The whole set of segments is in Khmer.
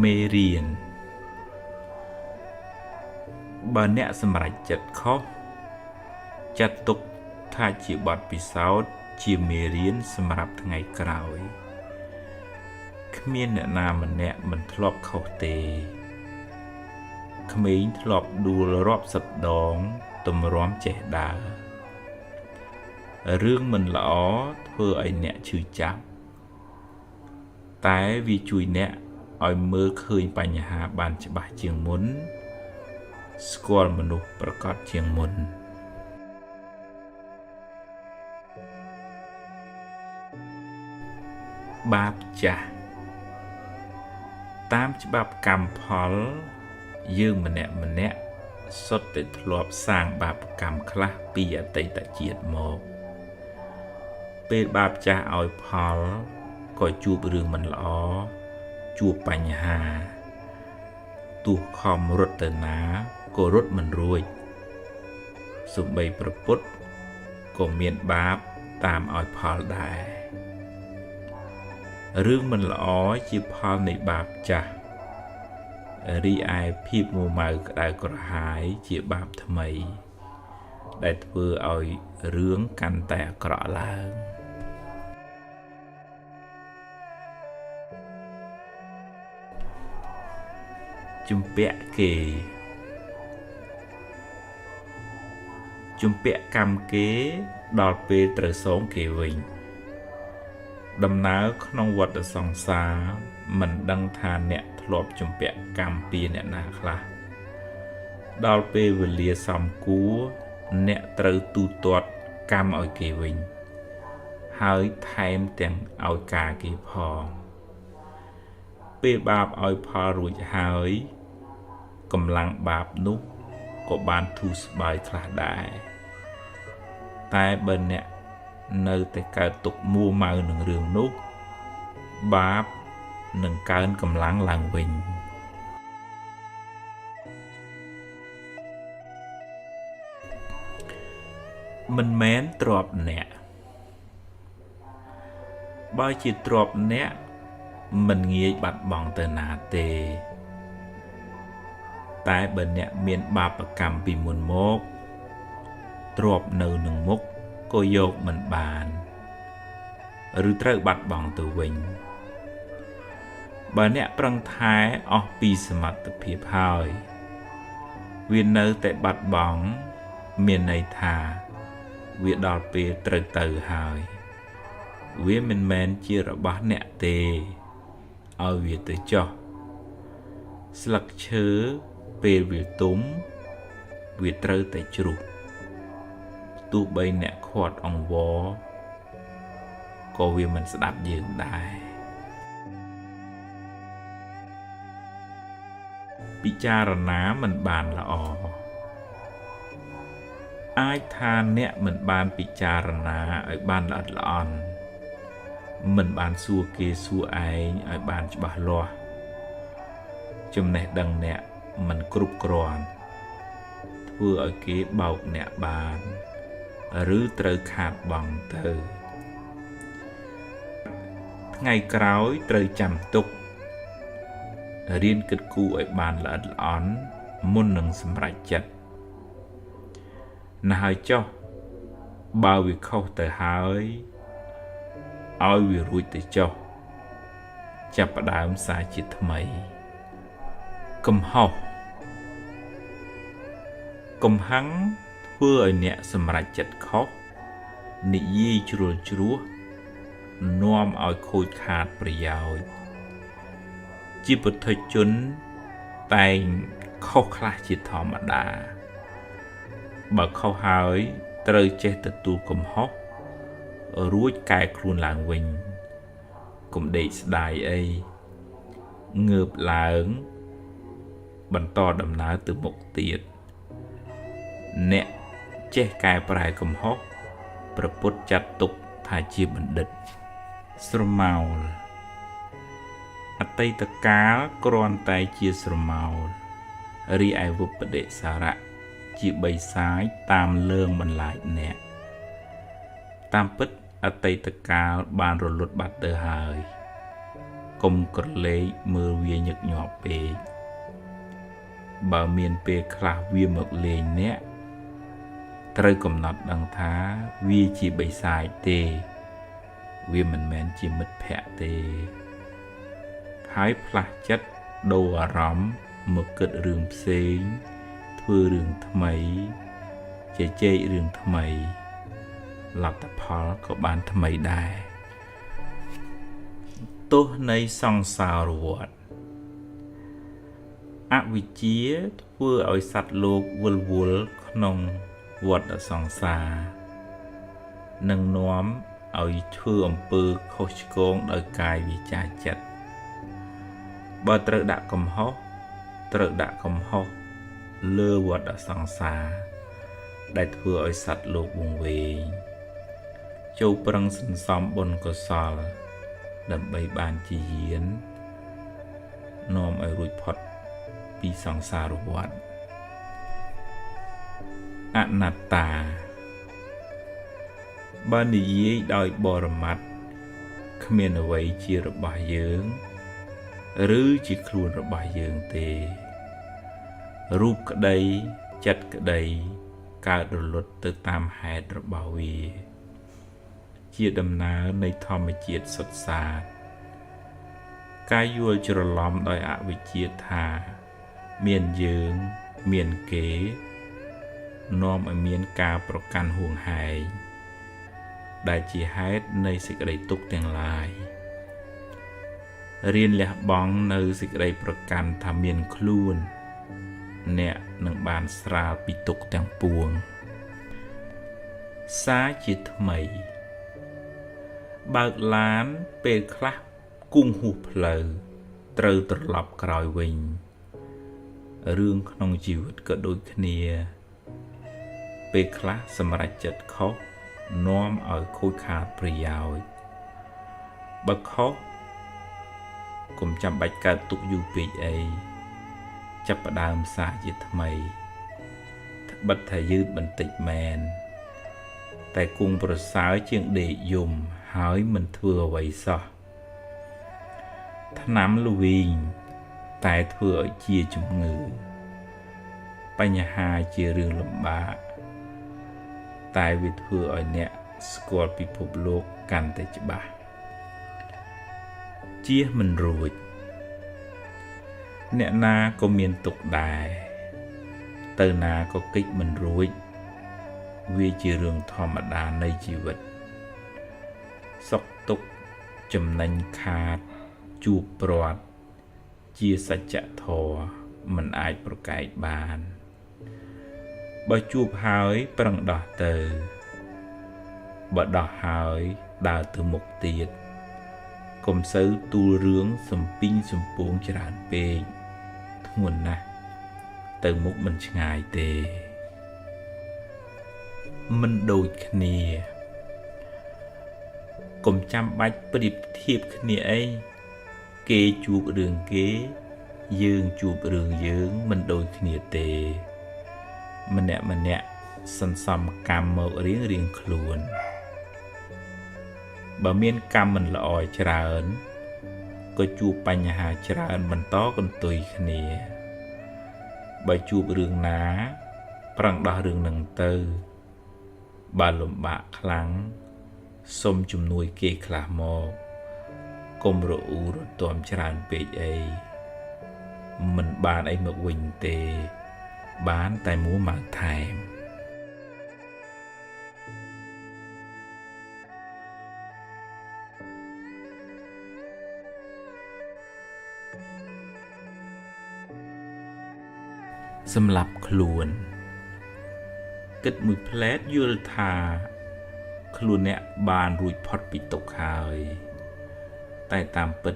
មេរៀនបើអ្នកសម្រេចចិត្តខុសចាត់ទុកថាជាបទពិសោធន៍ជាមេរៀនសម្រាប់ថ្ងៃក្រោយគ្មានអ្នកណាម្នាក់មិនធ្លាប់ខុសទេក្មេងធ្លាប់ដួលរាប់សិបដងទម្រាំចេះដើររឿងមិនល្អធ្វើឲ្យអ្នកឈឺចាប់តែវាជួយអ្នកឲ្យមើលឃើញបញ្ហាបានច្បាស់ជាងមុនស្គាល់មនុស្សប្រកបជាងមុនបាបចាស់តាមច្បាប់កម្មផលយើងម្នាក់សុទ្ធតែធ្លាប់សាងបាបកម្មខ្លះពីអតីតជាតិមកពេលបាបចាស់ឲ្យផលក៏ជួបរឿងមិនល្អជួបបញ្ហាទោះខំរត់ទៅណាក៏រត់មិនរួចសូម្បីប្រពុតក៏មានបាបតាមឲ្យផលដែររឿងមិនល្អជាផលនៃបាបចាស់រីឯភាពមួម៉ៅក្តៅក្រហាយជាបាបថ្មីដែលធ្វើឲ្យរឿងកាន់តែអាក្រក់ឡើងជំពាក់គេជំពាក់កម្មគេដល់ពេលត្រូវសងគេវិញដំណើរក្នុងវដ្តសង្សារមិនដឹងថាអ្នកធ្លាប់ជំពាក់កម្មពីអ្នកណាខ្លះដល់ពេលវេលាសមគួរអ្នកត្រូវទូទាត់កម្មឲ្យគេវិញហើយថែមទាំងឲ្យការគេផងពេលបាបឲ្យផលរួចហើយកម្លាំងបាបនោះក៏បានធូរស្បើយខ្លះដែរតែបើអ្នកនៅតែកើតទុកមួម៉ៅនឹងរឿងនោះបាបនឹងកើនកម្លាំងឡើងវិញមិនមែនទ្រព្យអ្នកបើជាទ្រព្យអ្នកមិនងាយបាត់បង់ទៅណាទេតែបើអ្នកមានបាបកម្មពីមុនមកទ្រព្យនៅនឹងមុខក៏យកមិនបានឬត្រូវបាត់បង់ទៅវិញបើអ្នកប្រឹងថែអស់ពីសមត្ថភាពហើយវានៅតែបាត់បង់មានន័យថាវាដល់ពេលត្រូវទៅហើយវាមិនមែនជារបស់អ្នកទេឲ្យវាទៅចុះស្លឹកឈើពេលវាទុំវាត្រូវតែជ្រុះទោះបីអ្នកខាត់អង្វរក៏វាមិនស្ដាប់យើងដែរពិចារណាមិនបានល្អអាចថាអ្នកមិនបានពិចារណាឲ្យបានល្អិតល្អន់មិនបានសួរគេសួរឯងឲ្យបានច្បាស់លាស់ចំណេះដឹងអ្នកមិនគ្រប់គ្រាន់ធ្វើឲ្យគេបោកអ្នកបានឬត្រូវខាតបង់ទៅថ្ងៃក្រោយត្រូវចាំទុករៀនគិតគូរឲ្យបានល្អិតល្អន់មុននឹងសម្រេចចិត្តណាស់ហើយចុះបើវាខុសទៅហើយឲ្យវារួចទៅចុះចាប់ផ្ដើមសារជាថ្មីកំហុសកំហឹងធ្វើឲ្យអ្នកសម្រេចចិត្តខុសនិយាយជ្រុលជ្រួសនាំឲ្យខូចខាតប្រយោជន៍ជាពុទ្ធជនតែងខុសខ្លះជាធម្មតាបើខុសហើយត្រូវចេះទទួលកំហុសរួចកែខ្លួនឡើងវិញកុំដេកស្ដាយអីងើបឡើងបន្តដំណើរទៅមុខទៀតអ្នកចេះកែប្រែកំហុសព្រះពុទ្ធចាត់ទុកថាជាបណ្ឌិតស្រមោលអតីតកាលគ្រាន់តែជាស្រមោលរីឯវិបដិសារៈជាបីសាយតាមលើងបន្លាចអ្នកតាមពិតអតីតកាលបានរលត់បាត់ទៅហើយ កុំក្រឡេកមើលវាញឹកញាប់ពេកបើមានពេលខ្លះវាមកលេងអ្នកត្រូវកំណត់ដឹងថាវាជាបិសាចទេវាមិនមែនជាមិត្តភក្តិទេហើយផ្លាស់ចិត្តដូរអារម្មណ៍មកគិតរឿងផ្សេងធ្វើរឿងថ្មីជជែករឿងថ្មីលទ្ធផលក៏បានថ្មីដែរទោះនៃសង្សារវដ្តអវិជ្ជាធ្វើឲ្យសត្វលោកវិលវល់ក្នុងវដ្តសង្សារនឹងនាំឲ្យធ្វើអំពើខុសឆ្គងដោយកាយវាចាចិត្តបើត្រូវដាក់កំហុសលើវដ្តសង្សារដែលធ្វើឲ្យសត្វលោកវង្វេងចូលប្រឹងសន្សំបុណ្យកុសលដើម្បីបានជាយាននាំឲ្យរួចផុតពីសង្សារវដ្តអនត្តាបើនិយាយដោយបរមត្ថគ្មានអ្វីជារបស់យើងឬជាខ្លួនរបស់យើងទេរូបក្តីចិត្តក្តីកើតរលត់ទៅតាមហេតុរបស់វាជាដំណើរនៃធម្មជាតិសុទ្ធសាធការយល់ច្រឡំដោយអវិជ្ជាថាមានយើងមានគេនាំឲ្យមានការប្រកាន់ហួងហែងដែលជាហេតុនៃសេចក្តីទុក្ខទាំងឡាយរៀនលះបង់នៅសេចក្តីប្រកាន់ថាមានខ្លួនអ្នកនឹងបានស្រាលពីទុក្ខទាំងពួងសាជាថ្មីបើកឡានពេលខ្លះគង់ហួសផ្លូវត្រូវត្រឡប់ក្រោយវិញរឿងក្នុងជីវិតក៏ដូចគ្នាពេលខ្លះសម្រេចចិត្តខុសនាំឲ្យខូចខាតប្រយោជន៍បើខុសកុំចាំបាច់កើតទុកយូរពេកអីចាប់ផ្ដើមសាជាថ្មីត្បិតថាយឺតបន្តិចមែនតែគង់ប្រសើរជាងដេកយំហើយមិនធ្វើអ្វីសោះថ្នាំល្វីងតែធ្វើឲ្យជាជំងឺបញ្ហាជារឿងលំបាកតែវាធ្វើឲ្យអ្នកស្គាល់ពិភពលោកកាន់តែច្បាស់ជៀសមិនរួចអ្នកណាក៏មានទុក្ខដែរទៅណាក៏គេចមិនរួចវាជារឿងធម្មតានៃជីវិតសុខទុក្ខចំណេញខាតជួបព្រាត់ជាសច្ចធម៌មិនអាចប្រកែកបានបើជួបហើយប្រឹងដោះទៅបើដោះហើយដើរទៅមុខទៀតកុំសូវទូលរឿងសំពីងសំពងច្រើនពេកធ្ងន់ណាស់ទៅមុខមិនឆ្ងាយទេមិនដូចគ្នាកុំចាំបាច់ប្រៀបធៀបគ្នាអីគេជួបរឿងគេយើងជួបរឿងយើងមិនដូចគ្នាទេម្នាក់សន្សំកម្មមករៀងខ្លួនបើមានកម្មមិនល្អច្រើនក៏ជួបបញ្ហាច្រើនបន្តកន្ទុយគ្នាបើជួបរឿងណាប្រឹងដោះរឿងនឹងទៅបើលំបាកខ្លាំងសុំជំនួយគេខ្លះមកកុំរអ៊ូរទាំច្រើនពេកអីមិនបានអីមកវិញទេបានតែមួម៉ៅថែមសម្រាប់ខ្លួនគិតមួយផ្លែតយល់ថាខ្លួនអ្នកបានរួចផុតពីទុក្ខហើយតែតាមពិត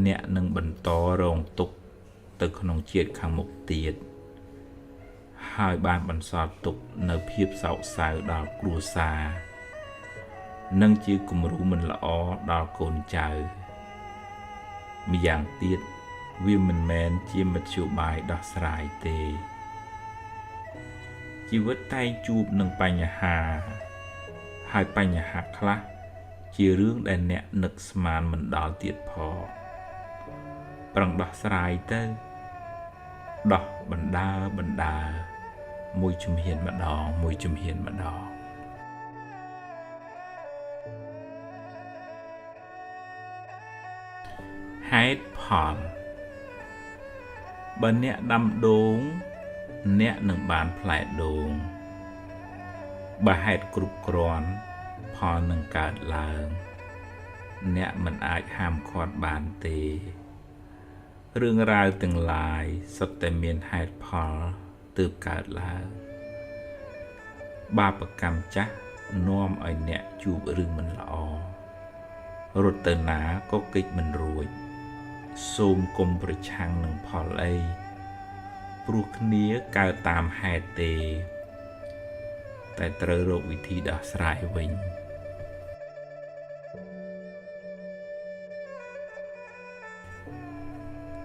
អ្នកនឹងបន្តរងទុក្ខទៅក្នុងជាតិខាងមុខទៀតហើយបានបន្សល់ទុកនៅភាពសោកសៅដល់គ្រួសារនិងជាគំរូមិនល្អដល់កូនចៅម្យ៉ាងទៀតវាមិនមែនជាមធ្យោបាយដោះស្រាយទេជីវិតតែងជួបនឹងបញ្ហាហើយបញ្ហាខ្លះ ជារឿងដែលអ្នកនឹកស្មានមិនដល់ទៀតផងប្រឹងដោះស្រាយទៅដោះបណ្ដើមួយជំហានម្ដងមួយជំហានម្ដងហេតុផលបើអ្នកដាំដូងអ្នកនឹងបានផ្លែដូងបើហេតុគ្រប់គ្រាន់ផលនឹងកើតឡើងអ្នកមិនអាចហាមឃាត់បានទេរឿងរ៉ាវទាំងឡាយសុទ្ធតែមានហេតុផលទើបកើតឡើងបាបកម្មចាស់នាំឲ្យអ្នកជួបរឿងមិនល្អរត់ទៅណាក៏គេចមិនរួចសូមកុំប្រឆាំងនឹងផលអីព្រោះគ្នាកើតតាមហេតុទេតែត្រូវរកវិធីដោះស្រាយវិញ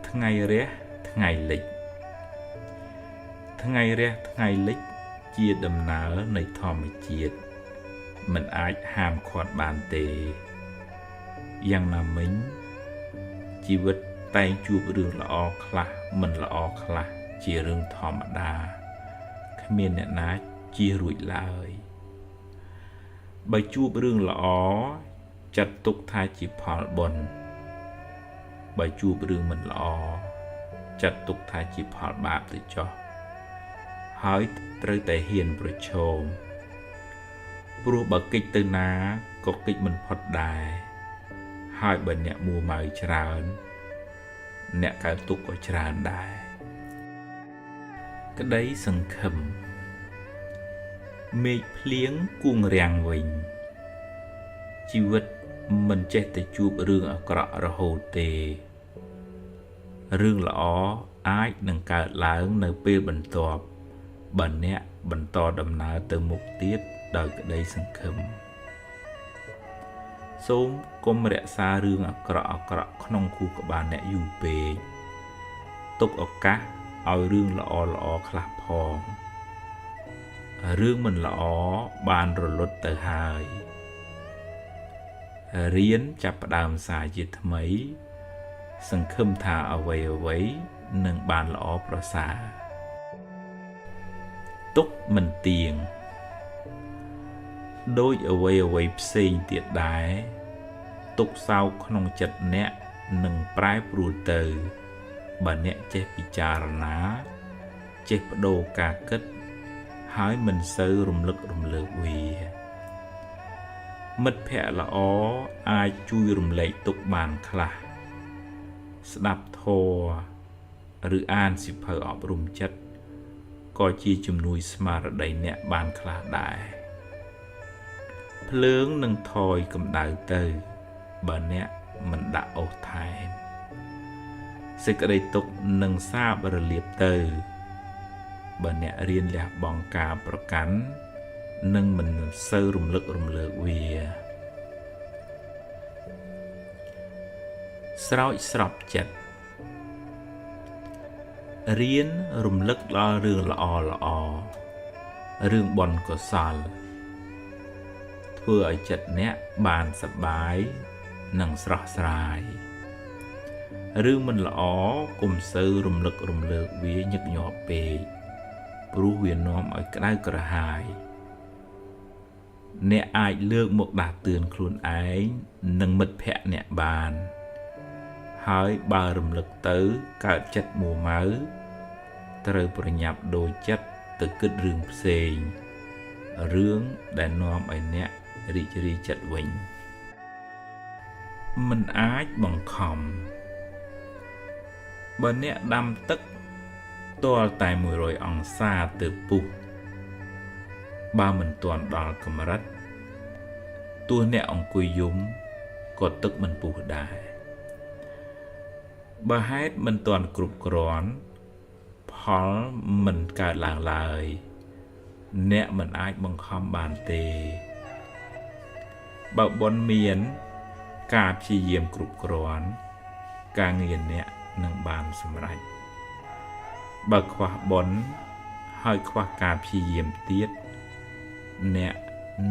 ថ្ងៃរះថ្ងៃលិចថ្ងៃរះថ្ងៃលិចជាដំណើរនៃធម្មជាតិមិនអាចហាមឃាត់បានទេយ៉ាងណាមិញជីវិតតែងជួបរឿងល្អខ្លះមិនល្អខ្លះជារឿងធម្មតាគ្មានអ្នកណាជៀសរួចឡើយបើជួបរឿងល្អចាត់ទុកថាជាផលបុណ្យបើជួបរឿងមិនល្អចាត់ទុកថាជាផលបាបទៅចុះហើយត្រូវតែហ៊ានប្រឈមព្រោះបើគេចទៅណាក៏គេចមិនផុតដែរហើយបើអ្នកមួម៉ៅច្រើនអ្នកកើតទុកក៏ច្រើនដែរក្តីសង្ឃឹមមេឃភ្លៀងគួងរាំងវិញជីវិតមិនចេះតែជួបរឿងអាក្រក់រហូតទេរឿងល្អអាចនឹងកើតឡើងនៅពេលបន្ទាប់បើអ្នកបន្តដំណើរទៅមុខទៀតដោយក្តីសង្ឃឹមសូមកុំរក្សារឿងអាក្រក់ក្នុងខួរក្បាលអ្នកយូរពេកទុកឱកាសឲ្យរឿងល្អខ្លះផងរឿងមិនល្អបានរលត់ទៅហើយរៀនចាប់ផ្ដើមសារជាថ្មីសង្ឃឹមថាអ្វីនឹងបានល្អប្រសើរទុកមិនទៀងដូចអ្វីផ្សេងទៀតដែរទុកសោកក្នុងចិត្តអ្នកនឹងប្រែប្រួលទៅបើអ្នកចេះពិចារណាចេះបដូរការគិតហើយមិនសូវរំលឹករំលើកវាមិត្តភក្តិល្អអាចជួយរំលែកទុក្ខបានខ្លះស្ដាប់ធម៌ឬអានសៀវភៅអប់រំចិត្តក៏ជាជំនួយស្មារតីអ្នកបានខ្លះដែរភ្លើងនឹងថយកម្ដៅទៅបើអ្នកមិនដាក់អុសថែមសេចក្តីទុក្ខនឹងសាបរលាបទៅបើអ្នករៀនលះបង់ការប្រកាន់នឹងមិនសូវរំលឹករំលើកវាស្រោចស្រពចិត្តរៀនរំលឹកដល់រឿងល្អរឿងបុណ្យកុសលធ្វើឲ្យចិត្តអ្នកបានសប្បាយនិងស្រស់ស្រាយរឿងមិនល្អកុំសូវរំលឹករំលើកវាញឹកញាប់ពេកព្រោះវានាំឲ្យក្តៅក្រហាយអ្នកអាចលើកមកដាស់តឿនខ្លួនឯងនិងមិត្តភក្តិអ្នកបានហើយបើរំលឹកទៅកើតចិត្តមួម៉ៅត្រូវប្រញាប់ដូរចិត្តទៅគិតរឿងផ្សេងរឿងដែលនាំឲ្យអ្នករីករាយចិត្តវិញមិនអាចបង្ខំបើអ្នកដាំទឹកទាល់តែ100អង្សាទៅពុះបើមិនទាន់ដល់កម្រិតទោះអ្នកអង្គុយយំក៏ទឹកមិនពុះដែរបើហេតុមិនទាន់គ្រប់គ្រាន់ផលមិនកើតឡើងឡើយអ្នកមិនអាចបង្ខំបានទេបើបុណ្យមានការព្យាយាមគ្រប់គ្រាន់ការងារអ្នកនឹងបានសម្រេចបើខ្វះបុណ្យហើយខ្វះការព្យាយាមទៀតអ្នក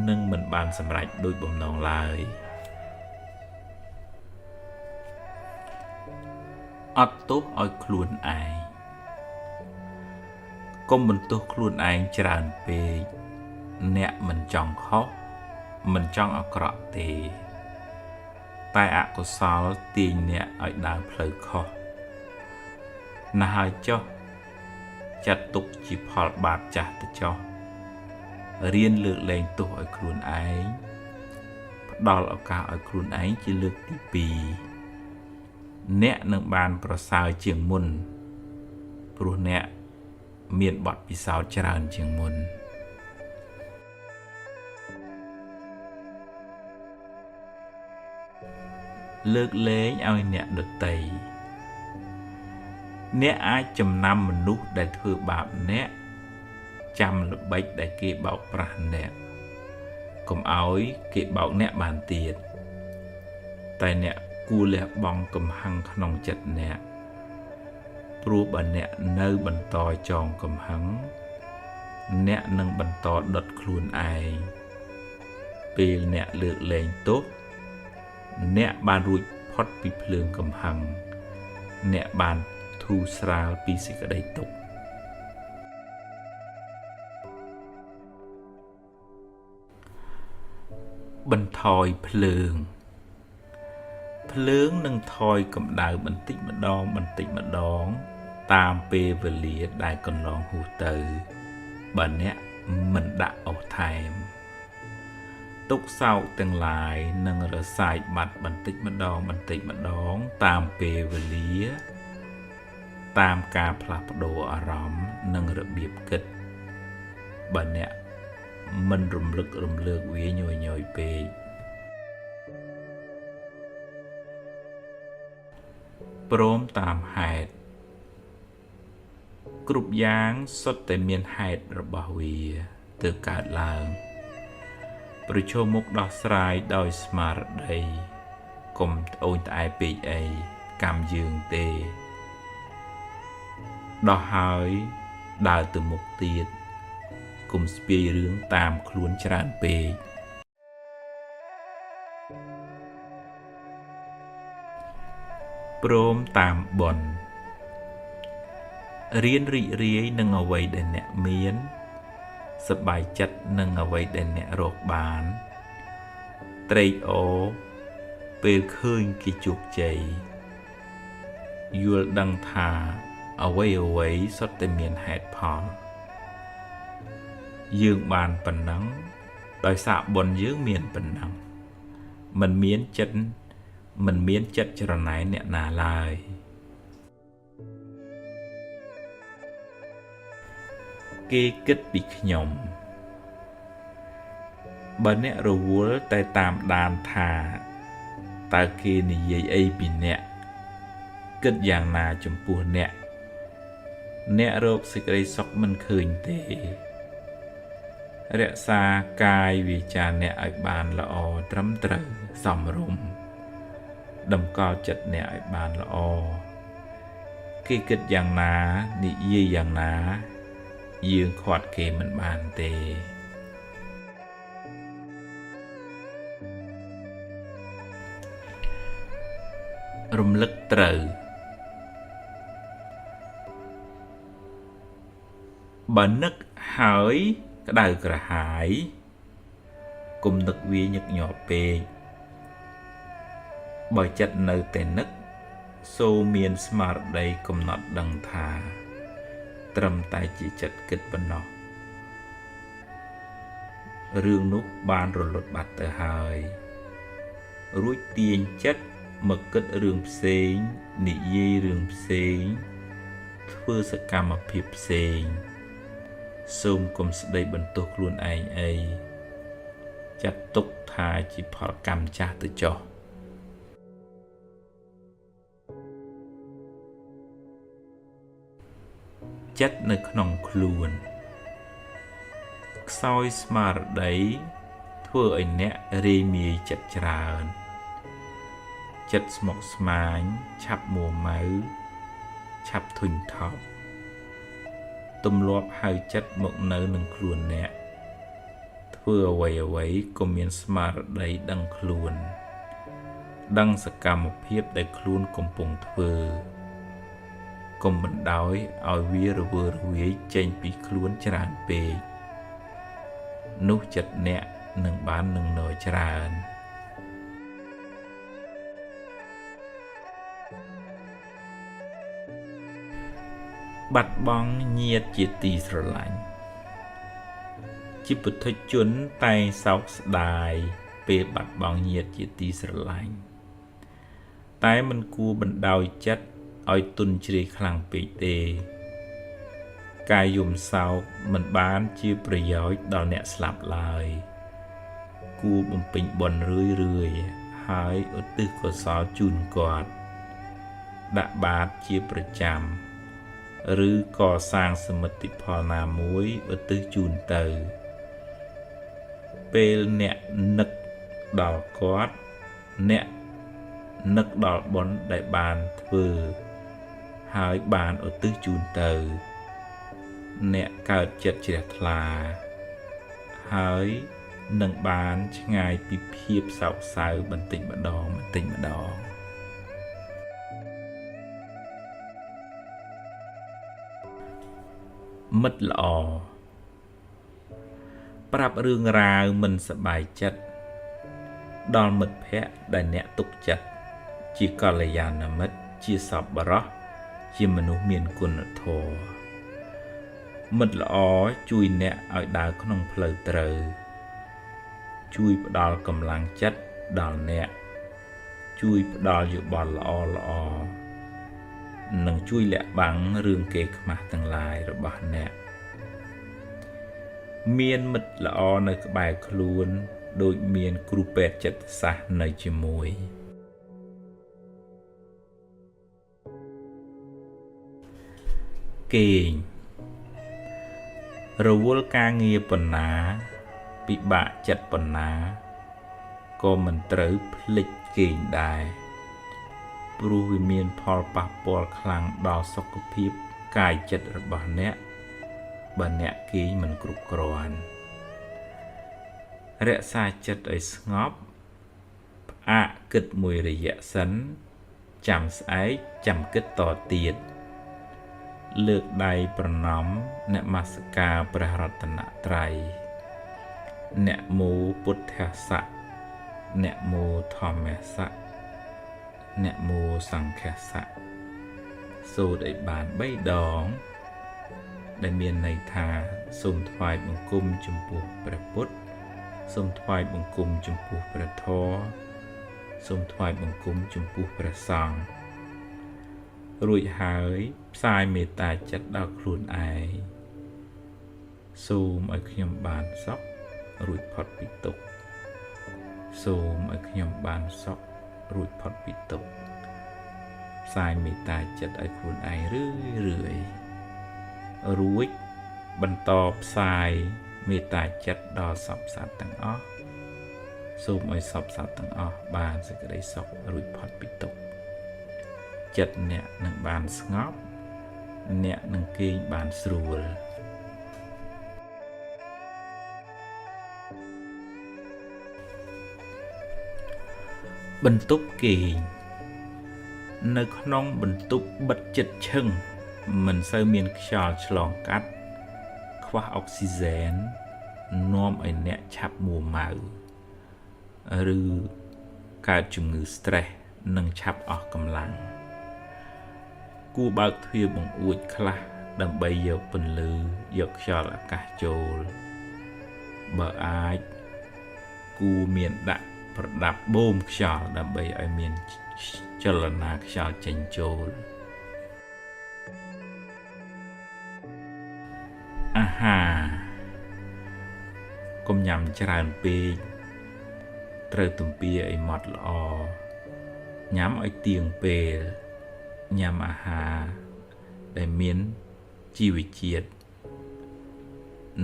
នឹងមិនបានសម្រេចដូចបំណងឡើយ អត់ទោសឲ្យខ្លួនឯងកុំបន្ទោសខ្លួនឯងច្រើនពេកអ្នកមិនចង់ខុសមិនចង់អាក្រក់ទេតែអកុសលទាញអ្នកឲ្យដើរផ្លូវខុសណាស់ហើយចុះចាត់ទុកជាផលបាបចាស់ទៅចុះរៀនលើកលែងទោសឲ្យខ្លួនឯងផ្ដល់ឱកាសឲ្យខ្លួនឯងជាលើកទី2អ្នកនឹងបានប្រសើរជាងមុនព្រោះអ្នកមានបទពិសោធន៍ច្រើនជាងមុនលើកលែងឲ្យអ្នកដទៃអ្នកអាចចំណាំមនុស្សដែលធ្វើបាបអ្នកចាំល្បិចដែលគេបោកប្រាស់អ្នកកុំឲ្យគេបោកអ្នកបានទៀតតែអ្នកគួរលះបង់កំហឹងក្នុងចិត្តអ្នកព្រោះបើអ្នកនៅបន្តចងកំហឹងអ្នកនឹងបន្តដុតខ្លួនឯងពេលអ្នកលើកលែងទោសអ្នកបានរួចផុតពីភ្លើងកំហឹងអ្នកបានធូរស្រាលពីសេចក្តីទុក្ខបន្ថយភ្លើងនឹងថយកម្ដៅបន្តិចម្ដងតាមពេលវេលាដែលកន្លងហួសទៅបើអ្នកមិនដាក់អុសថែមទុក្ខសោកទាំងឡាយនឹងរសាយបាត់បន្តិចម្ដងតាមពេលវេលាតាមការផ្លាស់ប្ដូរអារម្មណ៍និងរបៀបគិតបើអ្នកមិនរំលឹករំលើកវាញយពេកព្រមតាមហេតុគ្រប់យ៉ាងសុទ្ធតែមានហេតុរបស់វាទើបកើតឡើងប្រឈមមុខដោះស្រាយដោយស្មារតីកុំត្អូញត្អែពេកអីកម្មយើងទេដោះហើយដើរទៅមុខទៀតកុំស្ពាយរឿងតាមខ្លួនច្រើនពេកព្រមតាមបុណ្យរៀនរីករាយនឹងអ្វីដែលអ្នកមានសប្បាយចិត្តនឹងអ្វីដែលអ្នករកបានត្រេកអរពេលឃើញគេជោគជ័យយល់ដឹងថាអ្វីសុទ្ធតែមានហេតុផលយើងបានប៉ុណ្ណឹងដោយសារបុណ្យយើងមានប៉ុណ្ណឹងមិនមានចិត្តច្រណែនអ្នកណាឡើយគេគិតពីខ្ញុំបើអ្នករវល់តែតាមដានថាតើគេនិយាយអីពីអ្នកគិតយ៉ាងណាចំពោះអ្នករកសេចក្តីសុខមិនឃើញទេរក្សាកាយវាចាអ្នកឲ្យបានល្អត្រឹមត្រូវសមរម្យតម្កល់ចិត្តអ្នកឲ្យបានល្អគេគិតយ៉ាងណានិយាយយ៉ាងណាយើងខាត់គេមិនបានទេរំលឹកត្រូវបើនឹកហើយក្តៅក្រហាយកុំនឹកវាញឹកញាប់ពេកបើចិត្តនៅតែនឹកសូមមានស្មារតីកំណត់ដឹងថាត្រឹមតែជាចិត្តគិតប៉ុណ្ណោះរឿងនោះបានរលត់បាត់ទៅហើយរួចទាញចិត្តមកគិតរឿងផ្សេងនិយាយរឿងផ្សេងធ្វើសកម្មភាពផ្សេងសូមកុំស្ដីបន្ទោសខ្លួនឯងអីចាត់ទុកថាជាផលកម្មចាស់ទៅចុះចិត្តនៅក្នុងខ្លួនខ្សោយស្មារតីធ្វើឲ្យអ្នករាយមាយចិត្តច្រើនចិត្តស្មុគស្មាញឆាប់មួម៉ៅឆាប់ធុញថប់ទម្លាប់ហៅចិត្តមកនៅនឹងខ្លួនអ្នកធ្វើអ្វីក៏មានស្មារតីដឹងខ្លួនដឹងសកម្មភាពដែលខ្លួនកំពុងធ្វើ កុំបណ្ដោយឲ្យវារវើរវាយចេញពីខ្លួនច្រើនពេកនោះចិត្តអ្នកនឹងបាននឹងណយច្រើនបាត់បង់ញាតិជាទីស្រឡាញ់ជាពុទ្ធជនតែងសោកស្ដាយពេលបាត់បង់ញាតិជាទីស្រឡាញ់តែមិនគួរបណ្ដោយចិត្តឲ្យទុនជ្រាយខ្លាំងពេកទេការយំសោកមិនបានជាប្រយោជន៍ដល់អ្នកស្លាប់ឡើយគួរបំពេញបុណ្យរឿយហើយឧទ្ទិសកុសលជូនគាត់ដាក់បាតជាប្រចាំឬកសាងសមិទ្ធផលណាមួយឧទ្ទិសជូនទៅពេលអ្នកនឹកដល់គាត់អ្នកនឹកដល់បុណ្យដែលបានធ្វើហើយបានឧទ្ទិសជូនទៅអ្នកកើតចិត្តជ្រះថ្លាហើយនឹងបានឆ្ងាយពីភាពសោកសៅបន្តិចម្ដងមិត្តល្អប្រាប់រឿងរ៉ាវមិនសប្បាយចិត្តដល់មិត្តភក្តិដែលអ្នកទុកចិត្តជាកល្យាណមិត្តជាសប្បុរសជាមនុស្សមានគុណធម៌មិត្តល្អជួយអ្នកឲ្យដើរក្នុងផ្លូវត្រូវជួយផ្ដល់កម្លាំងចិត្តដល់អ្នកជួយផ្ដល់យោបល់ល្អនិងជួយលាក់បាំងរឿងកេរខ្មាស់ទាំងឡាយរបស់អ្នកមានមិត្តល្អនៅក្បែរខ្លួនដូចមានគ្រូពេទ្យចិត្តសាស្ត្រនៅជាមួយគេងរវល់ការងារប៉ុណ្ណាពិបាកចិត្តប៉ុណ្ណាក៏មិនត្រូវភ្លេចគេងដែរព្រោះវាមានផលប៉ះពាល់ខ្លាំងដល់សុខភាពកាយចិត្តរបស់អ្នកបើអ្នកគេងមិនគ្រប់គ្រាន់រក្សាចិត្តឲ្យស្ងប់ផ្អាកគិតមួយរយៈសិនចាំស្អែកចាំគិតតទៀតលើកដៃប្រណម្យនមស្ការព្រះរតនត្រ័យនមោពុទ្ធស្សៈនមោធម្មស្សៈនមោសង្ឃស្សៈសូត្រឲ្យបាន3ដងដែលមានន័យថាសូមថ្វាយបង្គំចំពោះព្រះពុទ្ធសូមថ្វាយបង្គំចំពោះព្រះធម៌សូមថ្វាយបង្គំចំពោះព្រះសង្ឃរួចហើយផ្សាយមេត្តាចិត្តដល់ខ្លួនឯងសូមឲ្យខ្ញុំបានសុខរួចផុតពីទុក្ខសូមឲ្យខ្ញុំបានសុខរួចផុតពីទុក្ខផ្សាយមេត្តាចិត្តឲ្យខ្លួនឯងរឿយរួចបន្តផ្សាយមេត្តាចិត្តដល់សព្វសត្វទាំងអស់សូមឲ្យសព្វសត្វទាំងអស់បានសេចក្តីសុខរួចផុតពីទុក្ខចិត្តអ្នកនឹងបានស្ងប់អ្នកនឹងគេងបានស្រួលបន្ទប់គេងនៅក្នុងបន្ទប់បិទជិតឈឹងមិនសូវមានខ្យល់ឆ្លងកាត់ខ្វះអុកស៊ីហ្សែននាំឲ្យអ្នកឆាប់មួម៉ៅឬកើតជំងឺ stress និងឆាប់អស់កម្លាំងគួរបើកទ្វារបង្អួចខ្លះដើម្បីយកពន្លឺយកខ្យល់អាកាសចូលបើអាចគួរមានដាក់ប្រដាប់បូមខ្យល់ដើម្បីឲ្យមានចលនាខ្យល់ចេញចូលអាហារកុំញ៉ាំច្រើនពេកត្រូវទំពាឲ្យម៉ត់ល្អញ៉ាំឲ្យទៀងពេលញ៉ាំអាហារដែលមានជីវជាតិ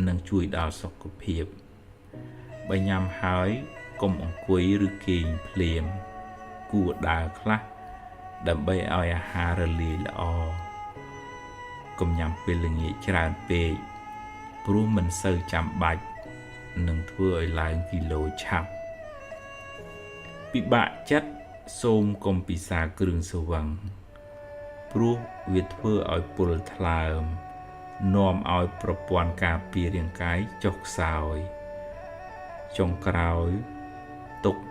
នឹងជួយដល់សុខភាពបើញ៉ាំហើយកុំអង្គុយឬគេងភ្លាមគួរដើរខ្លះដើម្បីឲ្យអាហាររលាយល្អកុំញ៉ាំពេលល្ងាចច្រើនពេកព្រោះមិនសូវចាំបាច់នឹងធ្វើឲ្យឡើងគីឡូឆាប់ពិបាកចិត្តសូមកុំពិសាគ្រឿងស្រវឹង ព្រោះវាធ្វើឲ្យពលថ្លើមនាំឲ្យប្រព័ន្ធការពាររាងកាយចុះខ្សោយចុងក្រោយទុក្ខ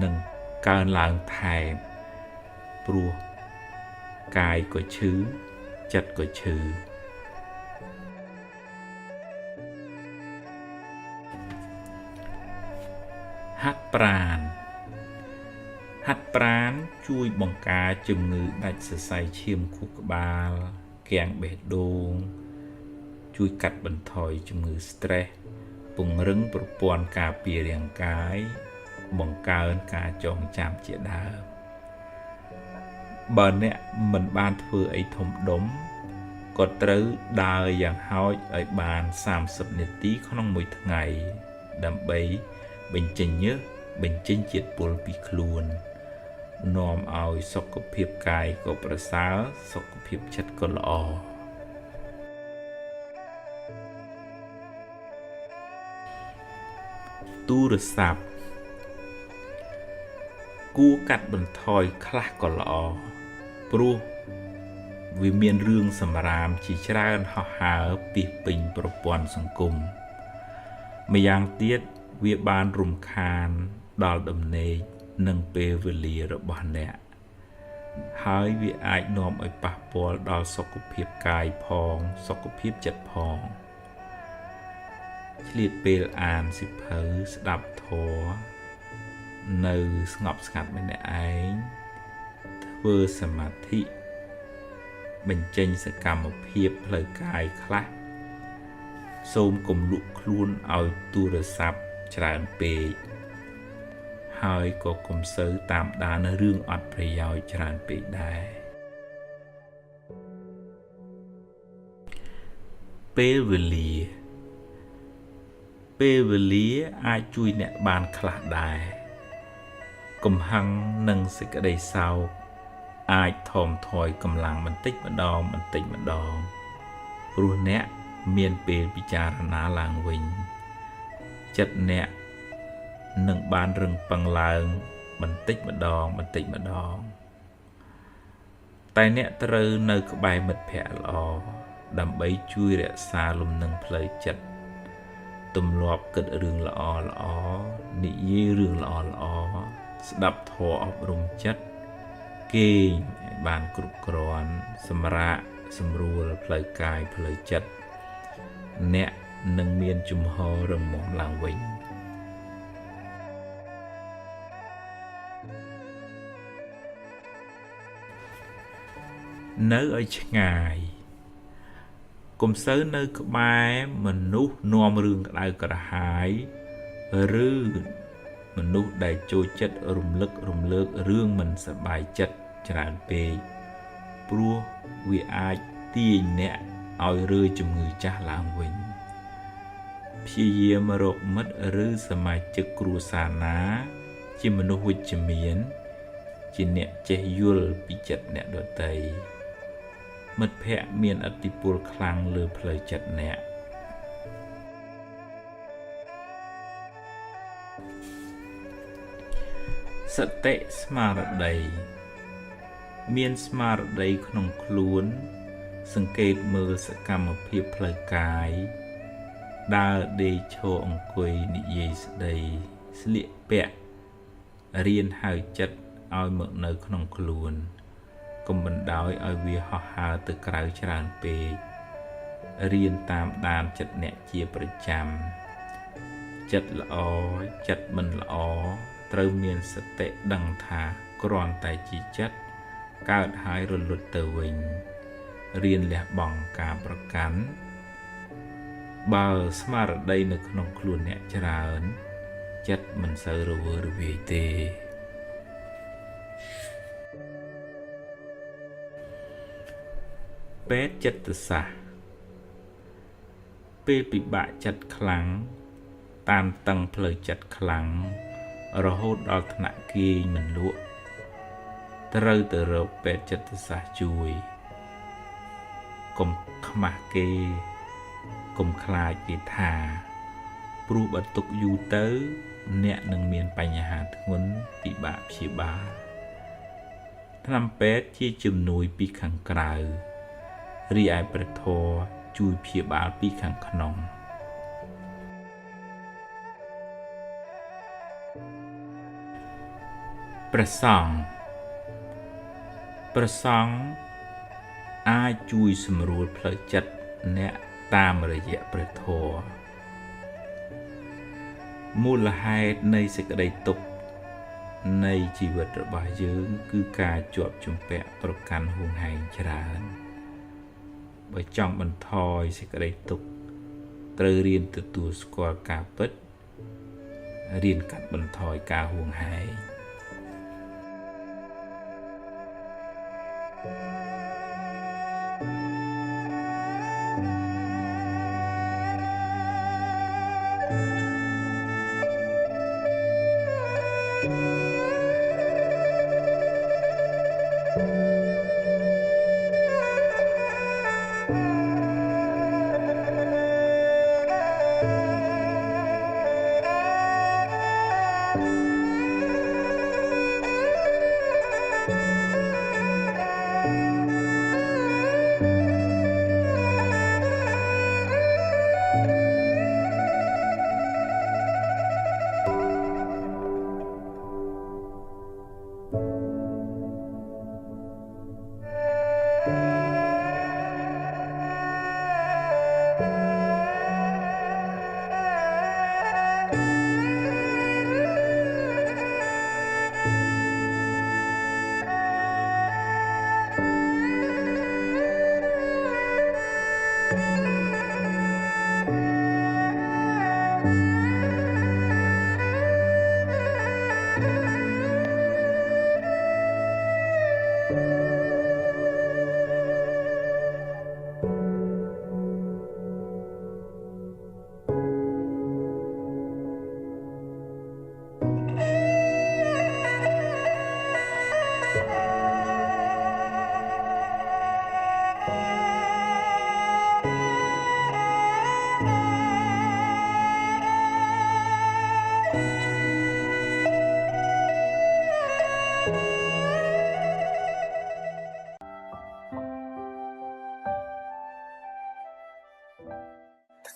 នឹងកើនឡើងថែមព្រោះកាយក៏ឈឺចិត្តក៏ឈឺហាត់ប្រាណជួយបង្ការជំងឺដាច់សរសៃឈាមខួរក្បាលគាំងបេះដូងជួយកាត់បន្ថយជំងឺ stress ពង្រឹងប្រព័ន្ធការពាររាងកាយបង្កើនការចងចាំជាដើមបើអ្នកមិនបានធ្វើអីធំដុំក៏ត្រូវដើរយ៉ាងហោចឲ្យបាន30នាទីក្នុងមួយថ្ងៃដើម្បីបញ្ចេញញើសបញ្ចេញជាតិពុលពីខ្លួននាំឲ្យសុខភាពកាយក៏ប្រសើរសុខភាពចិត្តក៏ល្អទូរស័ព្ទគួរកាត់បន្ថយខ្លះក៏ល្អព្រោះវាមានរឿងសម្រាមជាច្រើនហោះហើរពីពេញប្រព័ន្ធសង្គមម្យ៉ាងទៀតវាបានរំខានដល់ដំណេកនិងពេលវេលារបស់អ្នកហើយវាអាចនាំឲ្យប៉ះពាល់ដល់សុខភាពកាយផងសុខភាពចិត្តផងឆ្លៀតពេលអានសៀវភៅស្ដាប់ធម៌នៅស្ងប់ស្ងាត់ម្នាក់ឯងធ្វើសមាធិបញ្ចេញសកម្មភាពផ្លូវកាយខ្លះសូមកុំលក់ខ្លួនឲ្យទូរស័ព្ទច្រើនពេកហើយក៏កុំសូវតាមដានរឿងអត់ប្រយោជន៍ច្រើនពេកដែរពេលវេលាអាចជួយអ្នកបានខ្លះដែរកំហឹងនិងសេចក្តីសោកអាចថមថយកម្លាំងបន្តិចម្ដងព្រោះអ្នកមានពេលពិចារណាឡើងវិញចិត្តអ្នកនឹងបានរឹងប៉ឹងឡើងបន្តិចម្ដងតែអ្នកត្រូវនៅក្បែរមិត្តភក្តិល្អដើម្បីជួយរក្សាលំនឹងផ្លូវចិត្តទម្លាប់គិតរឿងល្អនិយាយរឿងល្អស្ដាប់ធម៌អប់រំចិត្តគេងឲ្យបានគ្រប់គ្រាន់សម្រាប់សម្រួលផ្លូវកាយផ្លូវចិត្តអ្នកនឹងមានជំហររឹងមាំឡើងវិញនៅឲ្យឆ្ងាយកុំសូវនៅក្បែរមនុស្សនាំរឿងក្តៅក្រហាយឬមនុស្សដែលចូលចិត្តរំលឹករំលើករឿងមិនសប្បាយចិត្តច្រើនពេកព្រោះវាអាចទាញអ្នកឲ្យរើជំងឺចាស់ឡើងវិញព្យាយាមរកមិត្តឬសមាជិកគ្រួសារណាជាមនុស្សវិជ្ជមានជាអ្នកចេះយល់ពីចិត្តអ្នកដទៃមិត្តភក្តិមានឥទ្ធិពលខ្លាំងលើផ្លូវចិត្តអ្នកសតិស្មារតីមានស្មារតីក្នុងខ្លួនសង្កេតមើលសកម្មភាពផ្លូវកាយដើរដេកឈរអង្គុយនិយាយស្ដីស្លៀកពាក់រៀនហៅចិត្តឲ្យមកនៅក្នុងខ្លួនកុំបណ្ដោយឲ្យវាហោះហើរទៅក្រៅច្រើនពេករៀនតាមដានចិត្តអ្នកជាប្រចាំចិត្តល្អចិត្តមិនល្អត្រូវមានសតិដឹងថាគ្រាន់តែជាចិត្តកើតហើយរលត់ទៅវិញរៀនលះបង់ការប្រកាន់បើស្មារតីនៅក្នុងខ្លួនអ្នកច្រើនចិត្តមិនសូវរវើរវាយទេពេទ្យចិត្តសាស្ត្រពេលពិបាកចិត្តខ្លាំងតានតឹងផ្លូវចិត្តខ្លាំងរហូតដល់ថ្នាក់គេងមិនលក់ត្រូវទៅរកពេទ្យចិត្តសាស្ត្រជួយកុំខ្មាស់គេកុំខ្លាចគេថាព្រោះបើទុកយូរទៅអ្នកនឹងមានបញ្ហាធ្ងន់ពិបាកព្យាបាល ថ្នាំពេទ្យជាជំនួយពីខាងក្រៅរីឯព្រះធម៌ជួយព្យាបាលពីខាងក្នុងព្រះសង្ឃអាចជួយសម្រួលផ្លូវចិត្តអ្នកតាមរយៈព្រះធម៌មូលហេតុនៃសេចក្តីទុក្ខនៃជីវិតរបស់យើងគឺការជាប់ជំពាក់ប្រកាន់ហួងហែងច្រើនបើចង់បន្ថយសេចក្តីទុក្ខត្រូវរៀនទទួលស្គាល់ការពិតរៀនកាត់បន្ថយការហួងហែង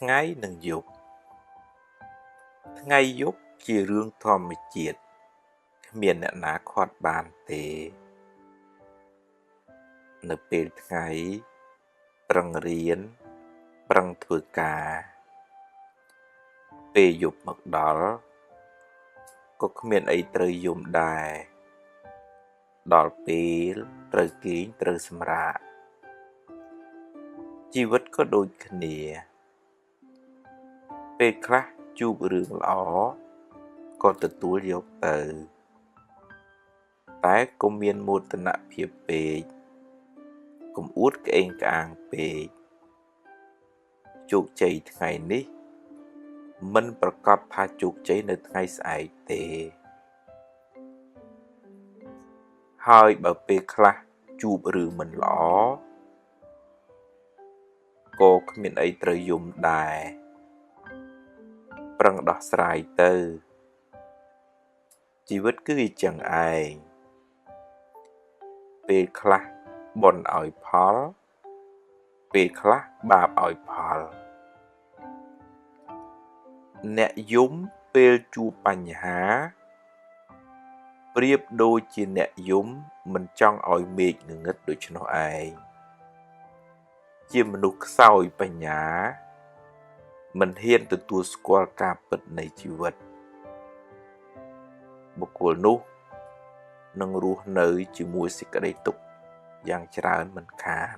ថ្ងៃនិងយប់ថ្ងៃយប់ជារឿងធម្មជាតិគ្មានអ្នកណាខាត់បានទេនៅពេលថ្ងៃប្រឹងរៀនប្រឹងធ្វើការពេលយប់មកដល់ក៏គ្មានអីត្រូវយំដែរដល់ពេលត្រូវគេងត្រូវសម្រាកជីវិតក៏ដូចគ្នាពេលខ្លះជួបរឿងល្អក៏ទទួលយកទៅតែកុំមានមោទនភាពពេកកុំអួតក្អេងក្អាងពេកជោគជ័យថ្ងៃនេះមិនប្រកាសថាជោគជ័យនៅថ្ងៃស្អែកទេហើយបើពេលខ្លះជួបរឿងមិនល្អក៏គ្មានអីត្រូវយំដែរប្រឹងដោះស្រាយទៅជីវិតគឺអញ្ចឹងឯងពេលខ្លះបុណ្យឲ្យផលពេលខ្លះបាបឲ្យផលអ្នកយំពេលជួបបញ្ហាប្រៀបដូចជាអ្នកយំមិនចង់ឲ្យមេឃងងឹតដូច្នោះឯងជាមនុស្សខ្សោយបញ្ញាមិនហ៊ានទទួលស្គាល់ការពិតនៃជីវិតបុគ្គលនោះនឹងរស់នៅជាមួយសេចក្តីទុក្ខយ៉ាងច្រើនមិនខាន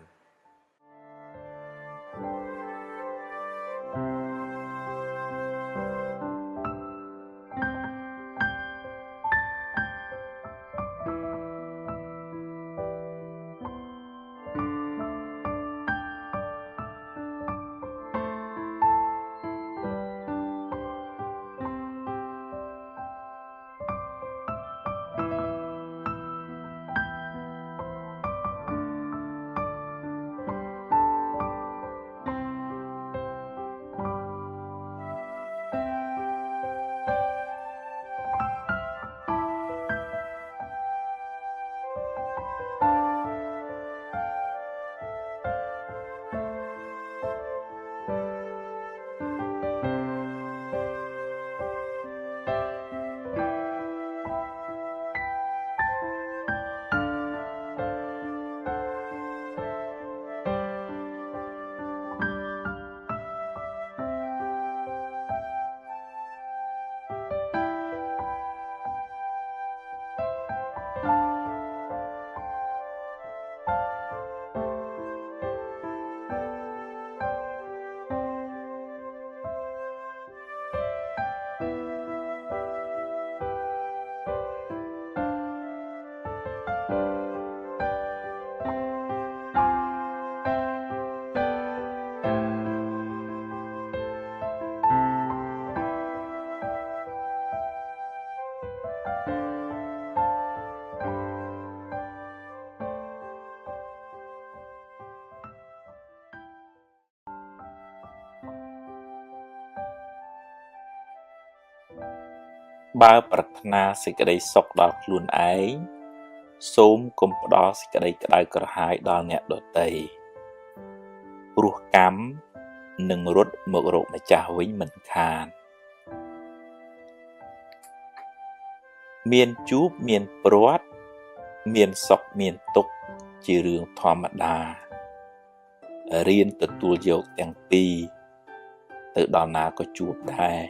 បើប្រាថ្នាសេចក្តីសុខដល់ខ្លួនឯងសូមកុំផ្ដល់សេចក្តីក្តៅក្រហាយដល់អ្នកដទៃព្រោះកម្មនឹងរត់មករកម្ចាស់វិញមិនខានមានជួបមានព្រាត់មានសុខមានទុក្ខជារឿងធម្មតារៀនទទួលយកទាំងពីរទៅដល់ណាក៏ជួបដែរ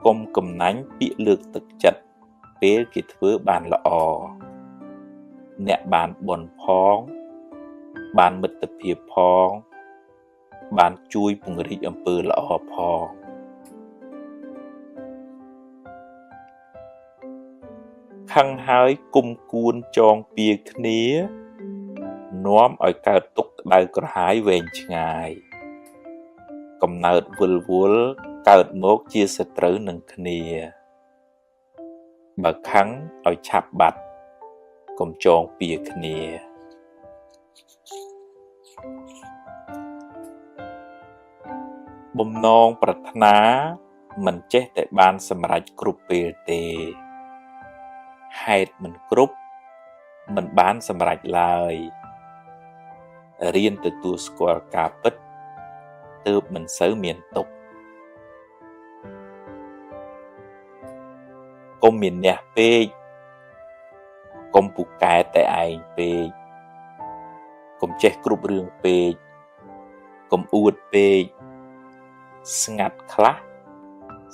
កុំកំណាញ់ពាក្យលើកទឹកចិត្តពេលគេធ្វើបានល្អអ្នកបានបុណ្យផងបានមិត្តភាពផងបានជួយពង្រីកអំពើល្អផងខឹងហើយគុំគួនចងពៀគ្នានាំឲ្យកើតទុក្ខក្តៅក្រហាយវែងឆ្ងាយកំណើតវិលវល់កើតមកជាសត្រូវនឹងគ្នាបើខឹងឲ្យឆាប់បាត់កុំចងពៀគ្នាបំណងប្រាថ្នាមិនចេះតែបានសម្រេចគ្រប់ពេលទេហេតុមិនគ្រប់មិនបានសម្រេចឡើយរៀនទទួលស្គាល់ការពិតទើបមិនសូវមានទុក្ខកុំមានអ្នកពេកកុំពូកែតែឯងពេកកុំចេះគ្រប់រឿងពេកកុំអួតពេកស្ងាត់ខ្លះ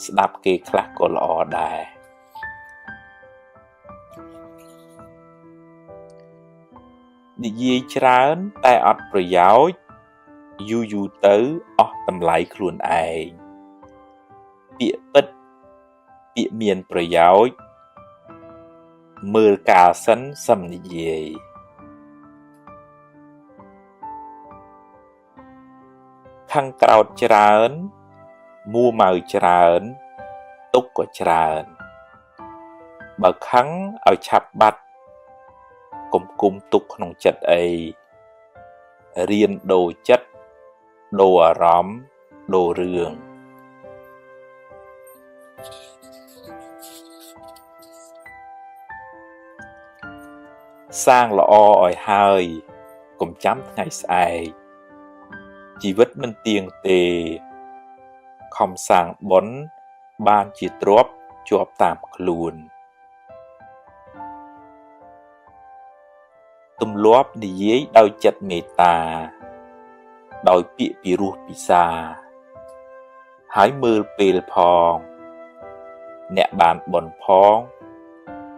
ស្ដាប់គេខ្លះក៏ល្អដែរនិយាយច្រើនតែអត់ប្រយោជន៍យូរទៅអស់តម្លៃខ្លួនឯងពាក្យពិតពាក្យមានប្រយោជន៍មើលកាលសិនសឹមនិយាយខឹងក្រោតច្រើនមួម៉ៅច្រើនទុក្ខក៏ច្រើនបើខឹងឲ្យឆាប់បាត់កុំគុំទុកក្នុងចិត្តអីរៀនដូរចិត្តដូរអារម្មណ៍ដូររឿងសាងល្អឲ្យហើយកុំចាំថ្ងៃស្អែកជីវិតមិនទៀងទេខំសាងបុណ្យបានជាទ្រព្យជាប់តាមខ្លួនទម្លាប់និយាយដោយចិត្តមេត្តាដោយពាក្យពីរោះពិសាហើយមើលពេលផងអ្នកបានបុណ្យផង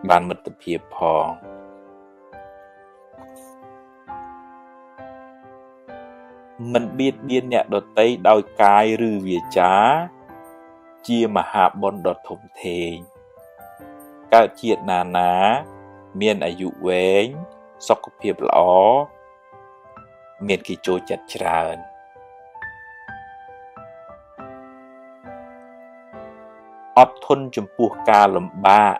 បានមិត្តភាពផងមិនបៀតបៀនអ្នកដទៃដោយកាយឬវាចាជាមហាបុណ្យដ៏ធំធេងកើតជាតិណាមានអាយុវែងសុខភាពល្អមានគេចូលចិត្តច្រើនអត់ធន់ចំពោះការលំបាក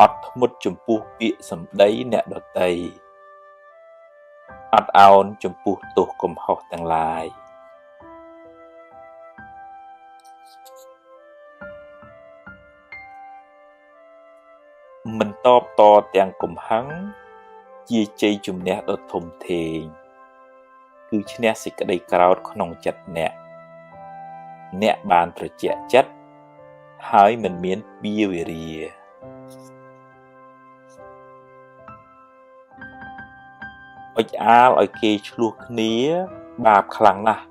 អត់ធ្មត់ចំពោះពាក្យសម្ដីអ្នកដទៃអត់ឱនចំពោះទោសកំហុសទាំងឡាយមិនតបតទាំងកំហឹងជាជ័យជំនះដ៏ធំធេងគឺឈ្នះសេចក្តីក្រោធក្នុងចិត្តអ្នកបានត្រជាក់ចិត្តហើយមិនមានពៀវេរាអុចអាលឲ្យគេឆ្លោះគ្នាបាបខ្លាំងណាស់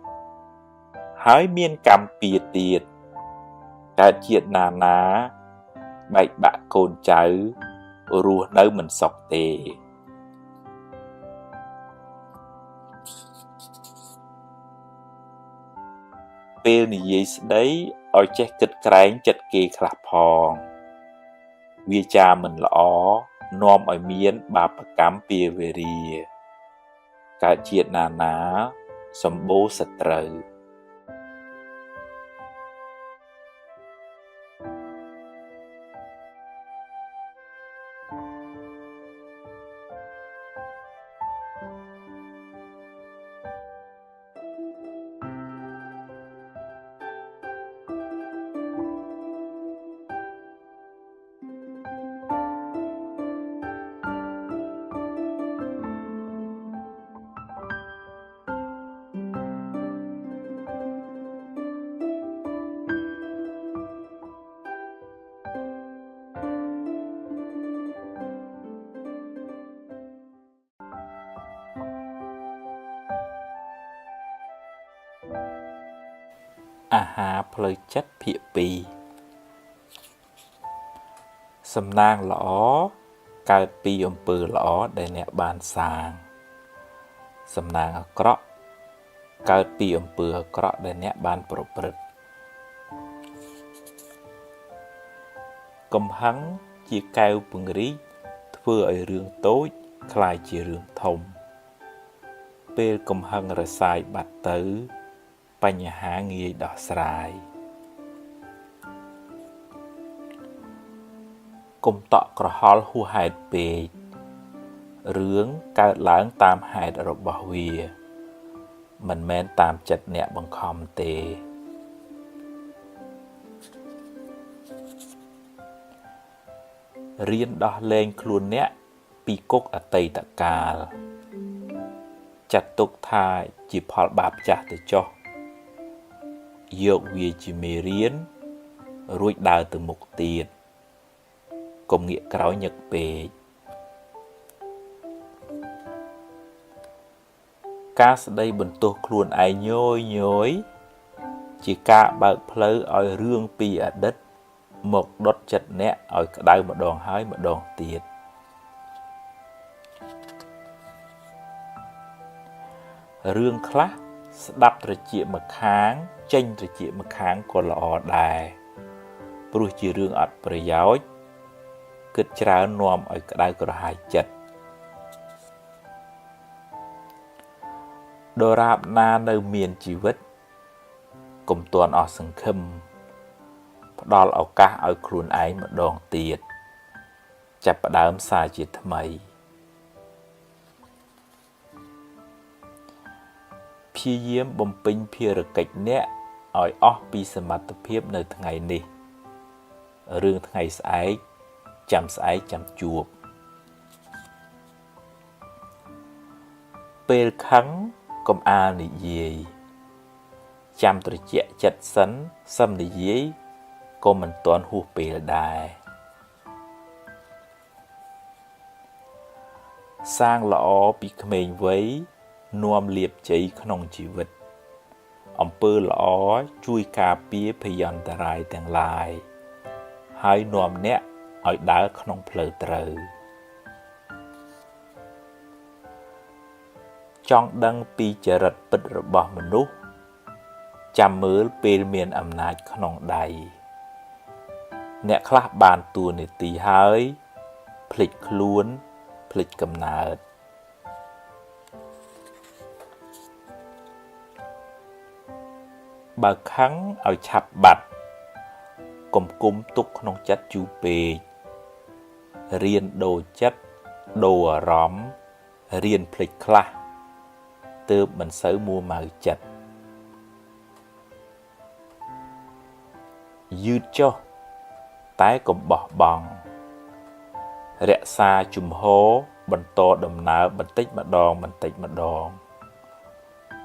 ហើយមានកម្មពៀទៀតកើតជាតិណាបែកបាក់កូនចៅរស់នៅមិនសុខទេពេលនិយាយស្ដីឲ្យចេះគិតក្រែងចិត្តគេខ្លះផងវាចាមិនល្អនាំឲ្យមានបាបកម្មពៀវេរាកើតជាតិណាសម្បូរសត្រូវ ហាផ្លូវចិត្តភាគ2សំណាងល្អកើតពីអំពើល្អដែលអ្នកបានសាងសំណាងអាក្រក់កើតពីអំពើអាក្រក់ដែលអ្នកបានប្រព្រឹត្តកំហឹងជាកែវពង្រីកធ្វើឲ្យរឿងតូចคล้ายជារឿងធំពេលកំហឹងរសាយបាត់ទៅបញ្ហាងាយដោះស្រាយកុំតក់ក្រហល់ហួសហេតុពេករឿងកើតឡើងតាមហេតុរបស់វាមិនមែនតាមចិត្តអ្នកបង្ខំទេរៀនដោះលែងខ្លួនអ្នកពីគុកអតីតកាលចាត់ទុកថាជាផលបាបចាស់ទៅចុះយកវាជាមេរៀនរួចដើរទៅមុខទៀតកុំងាកក្រោយញឹកពេកការស្ដីបន្ទោសខ្លួនឯងញយជាការបើកផ្លូវឲ្យរឿងពីអតីតមកដុតចិត្តអ្នកឲ្យក្តៅម្ដងហើយម្ដងទៀតរឿងខ្លះស្ដាប់ត្រចៀកម្ខាងចេញត្រចៀកម្ខាងក៏ល្អដែរព្រោះជារឿងអត់ប្រយោជន៍គិតច្រើននាំឲ្យក្តៅក្រហាយចិត្តដរាបណានៅមានជីវិតកុំទាន់អស់សង្ឃឹមផ្ដល់ឱកាសឲ្យខ្លួនឯងម្ដងទៀតចាប់ផ្ដើមសារជាថ្មីព្យាយាមបំពេញភារកិច្ចអ្នកឲ្យអស់ពីសមត្ថភាពនៅថ្ងៃនេះរឿងថ្ងៃស្អែកចាំជួបពេលខឹងកុំអាលនិយាយចាំត្រជាក់ចិត្តសិននិយាយក៏មិនទាន់ហួសពេលដែរសាងល្អពីក្មេងវ័យនាំលាភជ័យក្នុងជីវិតអំពើល្អជួយការពារភយន្តរាយទាំងឡាយហើយនាំអ្នកឲ្យដើរក្នុងផ្លូវត្រូវចង់ដឹងពីចរិតពិតរបស់មនុស្សចាំមើលពេលមានអំណាចក្នុងដៃអ្នកខ្លះបានតួនាទីហើយភ្លេចខ្លួនភ្លេចកំណើតបើខឹងឲ្យឆាប់បាត់កុំគុំទុកក្នុងចិត្តយូរពេករៀនដូរចិត្តដូរអារម្មណ៍រៀនភ្លេចខ្លះទើបមិនសូវមួម៉ៅចិត្តយឺតចុះតែកុំបោះបង់រក្សាជំហរបន្តដំណើរបន្តិចម្ដង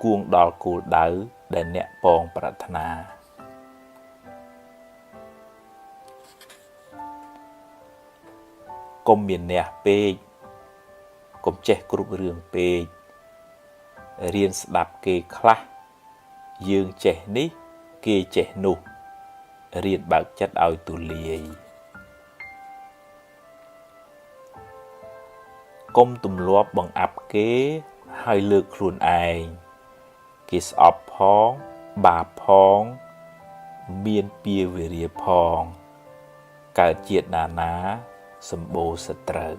គួងដល់គោលដៅដែលអ្នកពងប្រាថ្នាកុំមានអ្នកពេកកុំចេះគ្រប់រឿងពេករៀនស្ដាប់គេខ្លះយើងចេះនេះគេចេះនោះរៀនបើកចិត្តឲ្យទូលាយកុំទម្លាប់បង្អាប់គេហើយលើកខ្លួនឯងគេស្អប់ផងបាបផងមានពៀវេរាផងកើតជាតិណាសម្បូរសត្រូវ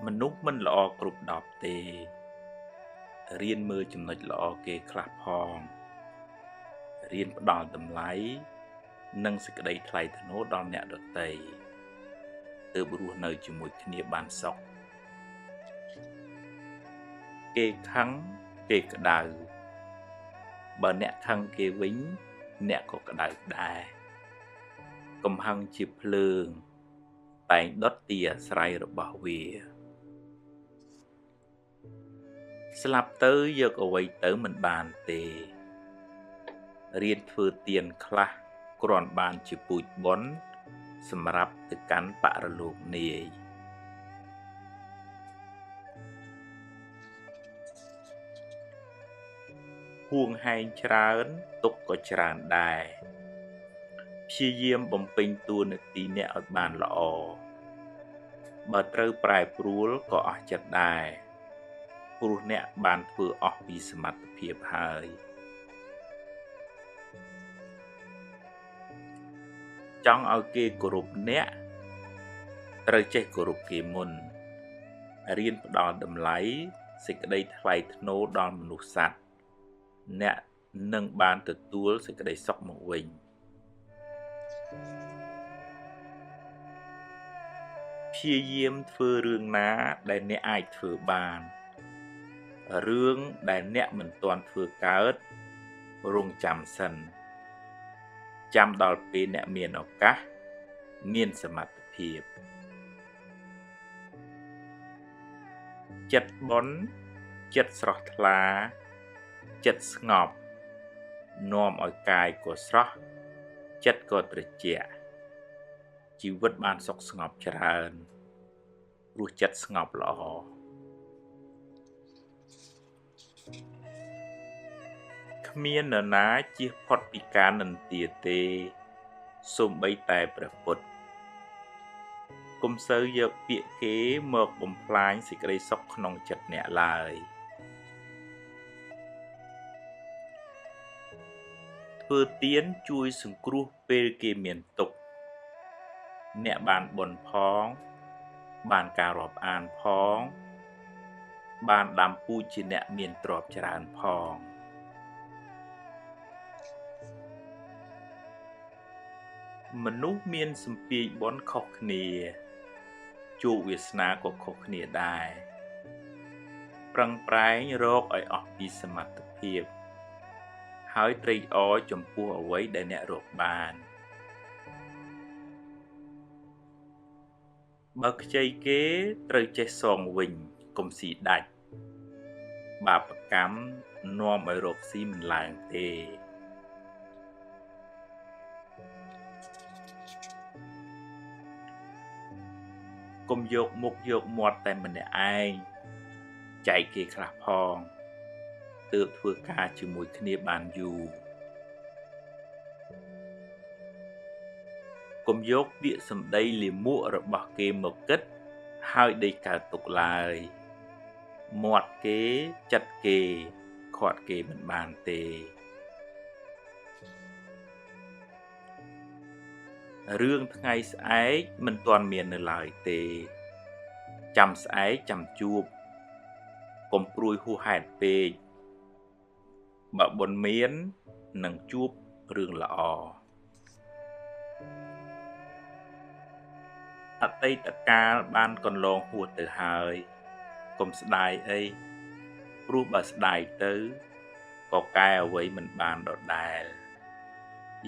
មនុស្សមិនល្អគ្រប់10ទេរៀនមើលចំណុចល្អគេខ្លះផងរៀនផ្ដល់តម្លៃនិងសេចក្តីថ្លៃថ្នូរដល់អ្នកដទៃទើបរស់នៅជាមួយគ្នាបានសុខគេខឹងគេក្តៅ បើអ្នកខឹងគេវិញអ្នកក៏ក្តៅដែរកំហឹងជាភ្លើងតែងដុតទីអាស្រ័យរបស់វាស្លាប់ទៅយកអ្វីទៅមិនបានទេរៀនធ្វើទានខ្លះគ្រាន់បានជាពូជបុណ្យសម្រាប់ទៅកាន់បរលោកនាយហួងហែងច្រើនទុកក៏ច្រើនដែរព្យាយាមបំពេញតួនាទីអ្នកឲ្យបានល្អបើត្រូវប្រែប្រួលក៏អស់ចិត្តដែរព្រោះអ្នកបានធ្វើអស់ពីសមត្ថភាពហើយចង់ឲ្យគេគោរពអ្នកត្រូវចេះគោរពគេមុនរៀនផ្ដល់តម្លៃសេចក្តីថ្លៃថ្នូរដល់មនុស្សសត្វអ្នកនឹងបានទទួលសេចក្តីសុខមកវិញព្យាយាមធ្វើរឿងណាដែលអ្នកអាចធ្វើបានរឿងដែលអ្នកមិនទាន់ធ្វើកើតរងចាំសិនចាំដល់ពេលអ្នកមានឱកាសមានសមត្ថភាពចិត្តបន់ចិត្តស្រស់ថ្លាចិត្តស្ងប់នាំឲ្យកាយក៏ស្រស់ចិត្តក៏ត្រជាក់ជីវិតបានសុខស្ងប់ច្រើនព្រោះចិត្តស្ងប់ល្អគ្មាននរណាជៀសផុតពីការនិន្ទាទេសូម្បីតែព្រះពុទ្ធកុំសូវយកពាក្យគេមកបំផ្លាញសេចក្តីសុខក្នុងចិត្តអ្នកឡើយធ្វើទានជួយសង្គ្រោះពេលគេមានទុក្ខអ្នកបានបុណ្យផងបានការរាប់អានផងបានដាំពូជជាអ្នកមានទ្រព្យច្រើនផងមនុស្សមានសម្ពាយបុណ្យខុសគ្នាជោគវាសនាក៏ខុសគ្នាដែរប្រឹងប្រែងរកឲ្យអស់ពីសមត្ថភាពហើយត្រេកអរចំពោះអ្វីដែលអ្នករកបានបើខ្ចីគេត្រូវចេះសងវិញកុំស៊ីដាច់បាបកម្មនាំឲ្យរកស៊ីមិនឡើងទេកុំយកមុខយកមាត់តែម្នាក់ឯងចែកគេខ្លះផងទើបធ្វើការជាមួយគ្នាបានយូរកុំយកពាក្យសម្ដីលាមករបស់គេមកគិតហើយដេកកើតទុកឡើយមាត់គេចិត្តគេខាត់គេមិនបានទេរឿងថ្ងៃស្អែកមិនទាន់មាននៅឡើយទេចាំស្អែកចាំជួបកុំព្រួយហួសហេតុពេកបើបុណ្យមាននឹងជួបរឿងល្អអតីតកាលបានកន្លងហួសទៅហើយកុំស្ដាយអីព្រោះបើស្ដាយទៅក៏កែអ្វីមិនបានដដែល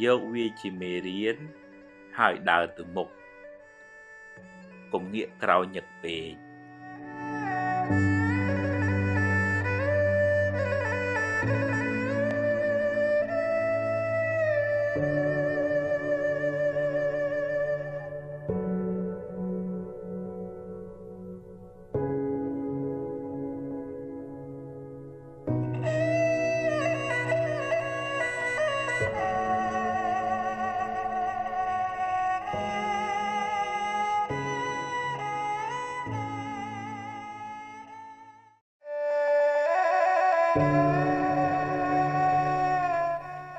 យកវាជាមេរៀនហើយដើរទៅមុខកុំងាកក្រោយញឹកពេក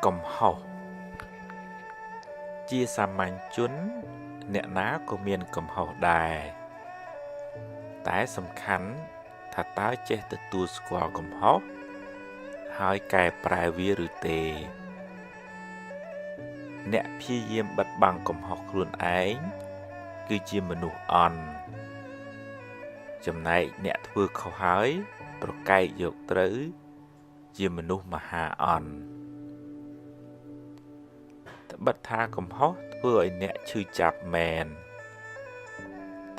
កំហុសជាសាមញ្ញជនអ្នកណាក៏មានកំហុសដែរតែសំខាន់ថាតើចេះទទួលស្គាល់កំហុសហើយកែប្រែវាឬទេអ្នកព្យាយាមបិទបាំងកំហុសខ្លួនឯងគឺជាមនុស្សអន់ចំណែកអ្នកធ្វើខុសហើយប្រកែកយកត្រូវជាមនុស្សមហាអន់ បិទថាកំហុសធ្វើឲ្យអ្នកឈឺចាប់មែន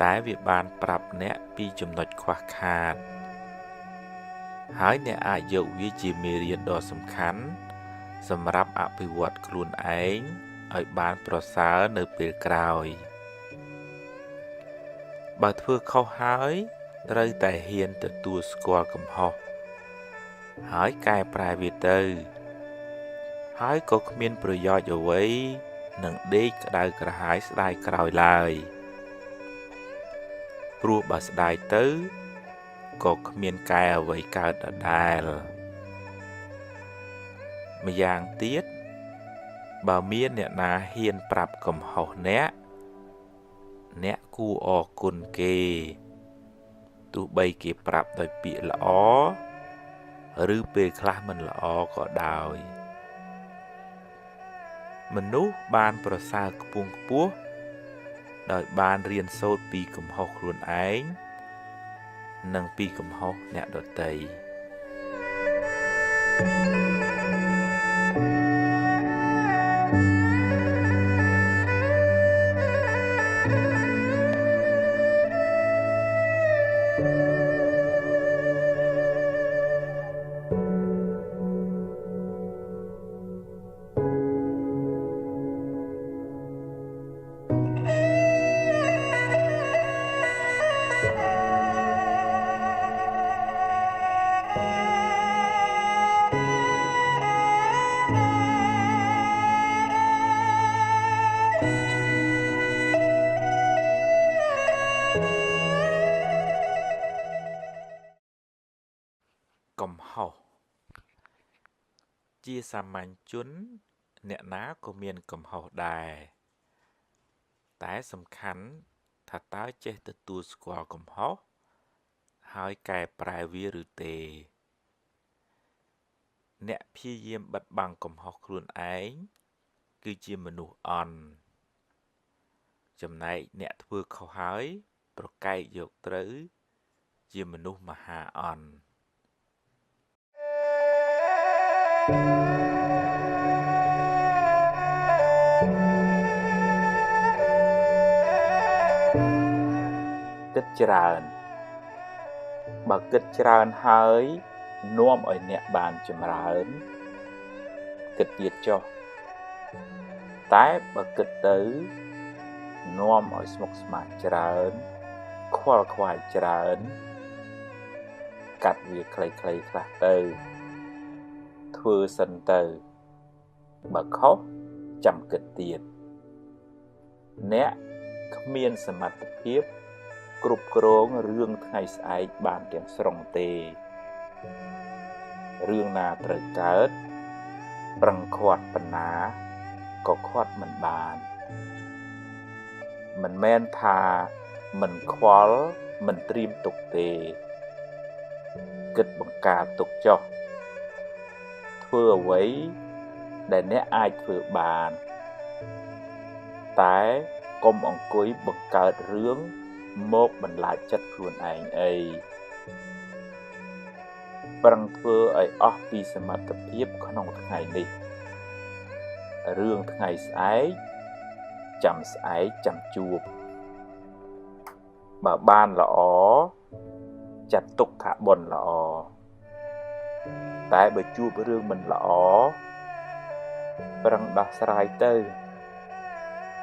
តែវាបានប្រាប់អ្នកពីចំណុចខ្វះខាតហើយអ្នកអាចយកវាជាមេរៀនដ៏សំខាន់សម្រាប់អភិវឌ្ឍខ្លួនឯងឲ្យបានប្រសើរនៅពេលក្រោយបើធ្វើខុសហើយត្រូវតែហ៊ានទទួលស្គាល់កំហុសហើយកែប្រែវាទៅហើយក៏គ្មានប្រយោជន៍អ្វីនឹងដេកក្តៅក្រហាយស្ដាយក្រោយឡើយព្រោះបើស្ដាយទៅក៏គ្មានកែអ្វីកើតដដែលម្យ៉ាងទៀតបើមានអ្នកណាហ៊ានប្រាប់កំហុសអ្នកគួរអរគុណគេទោះបីគេប្រាប់ដោយពាក្យល្អឬពេលខ្លះមិនល្អក៏ដោយមនុស្សបានប្រសើរខ្ពង់ខ្ពស់ដោយបានរៀនសូត្រពីកំហុសខ្លួនឯងនិងពីកំហុសអ្នកដទៃកំហុសជាសាមញ្ញជនអ្នកណាក៏មានកំហុសដែរតែសំខាន់ថាតើចេះទទួលស្គាល់កំហុសហើយកែប្រែវាឬទេអ្នកព្យាយាមបិទបាំងកំហុសខ្លួនឯងគឺជាមនុស្សអន់ចំណែកអ្នកធ្វើខុសហើយប្រកែកយកត្រូវជាមនុស្សមហាអន់គិតច្រើនបើគិតច្រើនហើយនាំឲ្យអ្នកបានចម្រើនគិតទៀតចុះតែបើគិតទៅនាំឲ្យស្មុគស្មាញច្រើនខ្វល់ខ្វាយច្រើនកាត់វាខ្លីៗខ្លះទៅធ្វើសិនទៅបើខុសចាំគិតទៀតអ្នកគ្មានសមត្ថភាពគ្រប់គ្រងរឿងថ្ងៃស្អែកបានទាំងស្រុងទេរឿងណាត្រូវកើតប្រឹងខាត់ប៉ុណ្ណាក៏ខាត់មិនបានមិនមែនថាមិនខ្វល់មិនត្រៀមទុកទេគិតបង្ការទុកចុះធ្វើអ្វីដែលអ្នកអាចធ្វើបានតែកុំអង្គុយបង្កើតរឿងមកបន្លាចចិត្តខ្លួនឯងអីប្រឹងធ្វើឲ្យអស់ពីសមត្ថភាពក្នុងថ្ងៃនេះរឿងថ្ងៃស្អែកចាំស្អែកចាំជួបបើបានល្អចាត់ទុកថាបុណ្យល្អតែបើជួបរឿងមិនល្អប្រឹងដោះស្រាយទៅ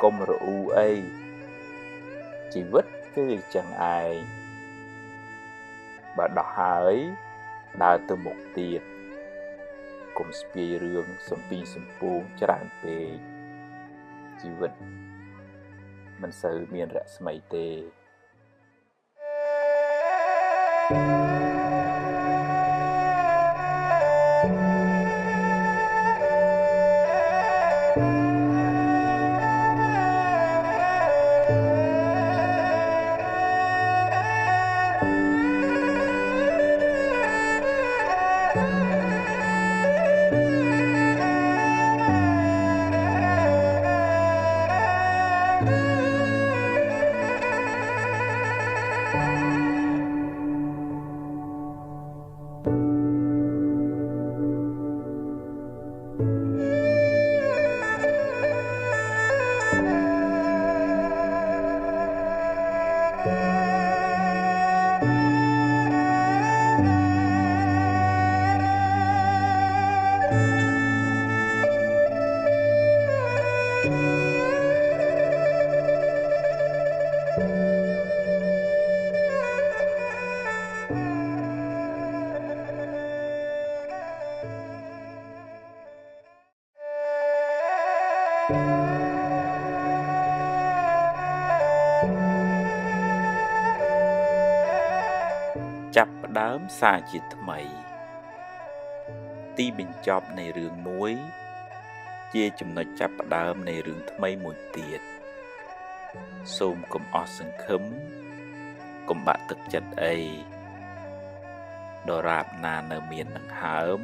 កុំរអ៊ូអីជីវិតគឺអញ្ចឹងឯងបើដោះហើយដើរទៅមុខទៀតកុំស្ពាយរឿងសំពីសំពូងច្រើនពេកជីវិតមិនសូវមានរស្មីទេ ផ្ដើមសារជាថ្មីទីបញ្ចប់នៃរឿងមួយជាចំណុចចាប់ផ្ដើមនៃរឿងថ្មីមួយទៀតសូមកុំអស់សង្ឃឹមកុំបាក់ទឹកចិត្តអីដរាបណានៅមានដង្ហើម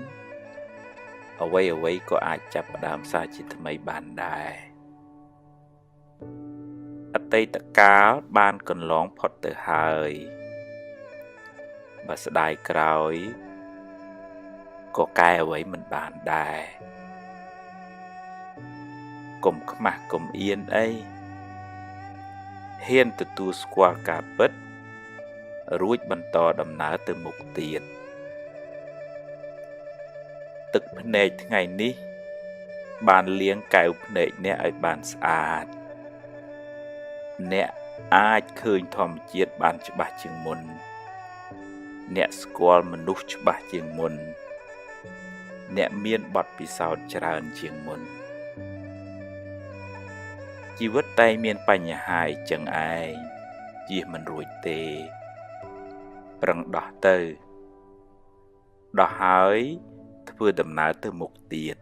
អ្វីក៏អាចចាប់ផ្ដើមសារជាថ្មីបានដែរអតីតកាលបានកន្លងផុតទៅហើយបើស្ដាយក្រោយក៏កែអ្វីមិនបានដែរកុំខ្មាស់កុំអៀនអីហ៊ានទទួលស្គាល់ការពិតរួចបន្តដំណើរទៅមុខទៀតទឹកភ្នែកថ្ងៃនេះបានលាងកែវភ្នែកអ្នកឲ្យបានស្អាតអ្នកអាចឃើញធម្មជាតិបានច្បាស់ជាងមុនអ្នកស្គាល់មនុស្សច្បាស់ជាងមុនអ្នកមានបទពិសោធន៍ច្រើនជាងមុនជីវិតតែមានបញ្ហាអីចឹងឯងជៀសមិនរួចទេប្រឹងដោះទៅដោះហើយធ្វើដំណើរទៅមុខទៀត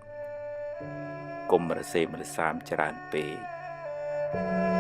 កុំរសេមរសាមច្រើនពេក